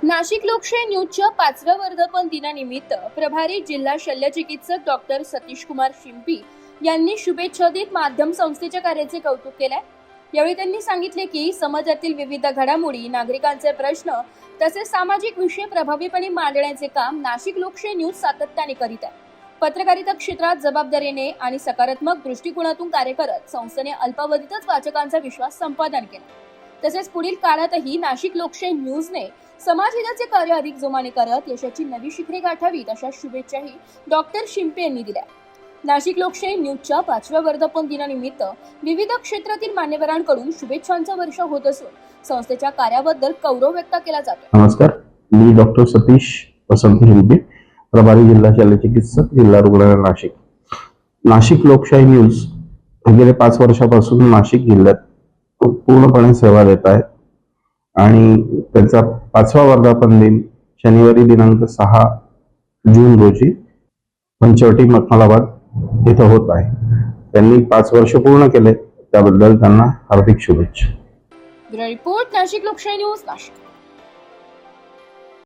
नाशिक लोकशाही न्यूजच्या 5व्या वर्धापन दिनानिमित्त प्रभारी जिल्हा शल्यचिकित्सक डॉक्टर सतीश कुमार शिंपी यांनी शुभेच्छा देत माध्यम संस्थेच्या कार्याचे कौतुक केले। यावेळी त्यांनी सांगितले की समाजातील विविध घडामोडी, नागरिकांचे प्रश्न तसेच सामाजिक विषय प्रभावीपणे मांडण्याचे काम नाशिक लोकशाही न्यूज सातत्याने करीत आहे। पत्रकारिता क्षेत्रात जबाबदारीने आणि सकारात्मक दृष्टिकोनातून कार्य करत संस्थेने अल्पावधीतच वाचकांचा विश्वास संपादन केला। तसेच पुढील काळातही नाशिक लोकशाही न्यूजने समाजहिताचे कार्य अधिक जोमाने करत यशाची नवी शिखरे गाठावीत अशा शुभेच्छाही डॉक्टर शिंपे यांनी दिल्या। नाशिक लोकशाही न्यूजच्या 5व्या वर्धापन दिनानिमित्त विविध क्षेत्रातील मान्यवरांकडून शुभेच्छांचा वर्षाव होत असून संस्थेच्या कार्याबद्दल गौरव व्यक्त केला जातो। नमस्कार, मी डॉक्टर सतीश वसंत शिंपे, प्रभारी जिल्हा शल्यचिकित्सक, जिल्हा रुग्णालय नाशिक। नाशिक लोकशाही न्यूज गेले 5 वर्षापासून नाशिक जिल्ह्यात पूर्णपणे सेवा देत आहे आणि त्यांचा 5वा वर्धापन दिन शनिवारी दिनांक 6 जून रोजी पंचवटी मखमलाबाद येथे होत आहे। त्यांनी 5 वर्ष पूर्ण केले, त्याबद्दल त्यांना हार्दिक शुभेच्छा। ब्युरो रिपोर्ट, नाशिक लोकशाही न्यूज, नाशिक।